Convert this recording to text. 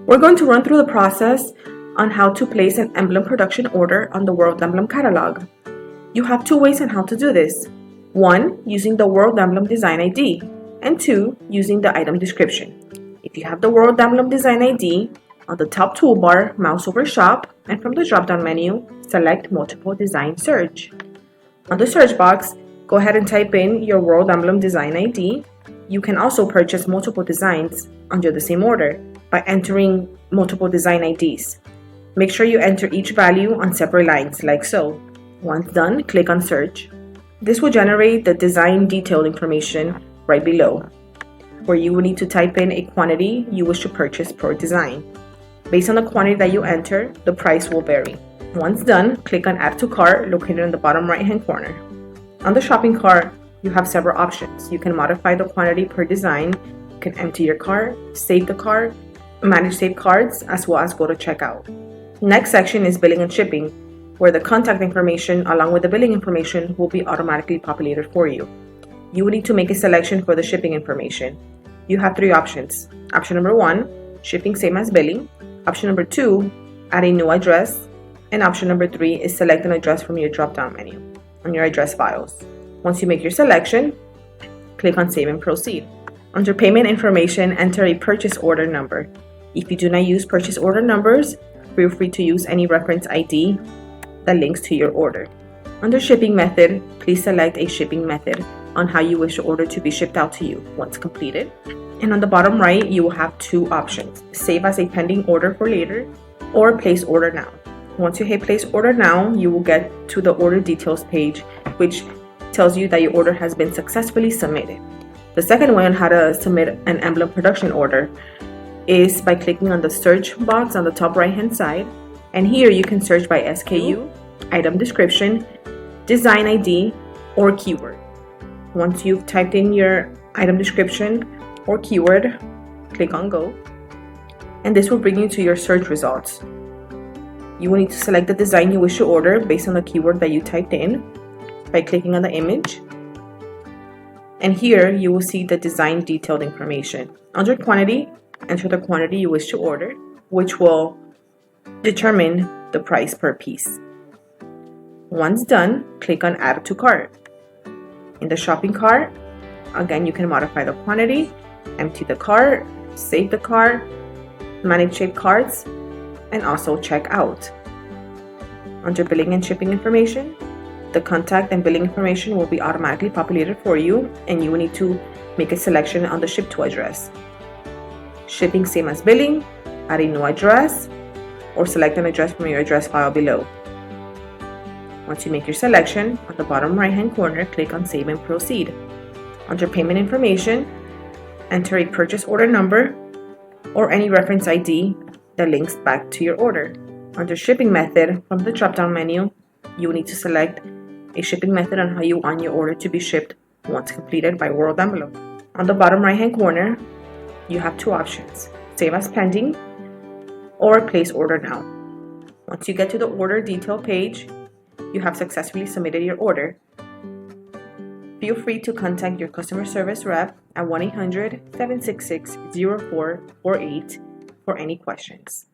We're going to run through the process on how to place an emblem production order on the World Emblem Catalog. You have two ways on how to do this. One, using the World Emblem Design ID, and two, using the item description. If you have the World Emblem Design ID, on the top toolbar, mouse over Shop, and from the drop-down menu, select Multiple Design Search. On the search box, go ahead and type in your World Emblem Design ID. You can also purchase multiple designs under the same order by entering multiple design IDs. Make sure you enter each value on separate lines, like so. Once done, click on Search. This will generate the design detailed information right below, where you will need to type in a quantity you wish to purchase per design. Based on the quantity that you enter, the price will vary. Once done, click on Add to Cart located in the bottom right-hand corner. On the shopping cart, you have several options. You can modify the quantity per design, you can empty your cart, save the cart, manage saved cards, as well as go to checkout. Next section is billing and shipping, where the contact information along with the billing information will be automatically populated for you. You will need to make a selection for the shipping information. You have three options. Option number 1, shipping same as billing. Option number 2, add a new address. And option number 3 is select an address from your drop-down menu on your address files. Once you make your selection, click on Save and Proceed. Under payment information, enter a purchase order number. If you do not use purchase order numbers, feel free to use any reference ID that links to your order. Under shipping method, please select a shipping method on how you wish the order to be shipped out to you once completed. And on the bottom right, you will have two options: save as a pending order for later or place order now. Once you hit place order now, you will get to the order details page, which tells you that your order has been successfully submitted. The second way on how to submit an emblem production order is by clicking on the search box on the top right hand side, and here you can search by SKU, item description, design ID, or keyword. Once you've typed in your item description or keyword, click on Go, and this will bring you to your search results. You will need to select the design you wish to order based on the keyword that you typed in by clicking on the image. And here you will see the design detailed information. Under quantity, enter the quantity you wish to order, which will determine the price per piece. Once done, click on Add to Cart. In the shopping cart, again, you can modify the quantity, empty the cart, save the cart, manage saved cards, and also check out. Under billing and shipping information, the contact and billing information will be automatically populated for you, and you will need to make a selection on the ship to address. Shipping same as billing, add a new address, or select an address from your address file below. Once you make your selection, on the bottom right hand corner, click on Save and Proceed. Under payment information, enter a purchase order number or any reference ID that links back to your order. Under shipping method, from the drop-down menu, you will need to select a shipping method on how you want your order to be shipped once completed by World Emblem. On the bottom right-hand corner, you have two options: save as pending or place order now. Once you get to the order detail page, you have successfully submitted your order. Feel free to contact your customer service rep at 1-800-766-0448 for any questions.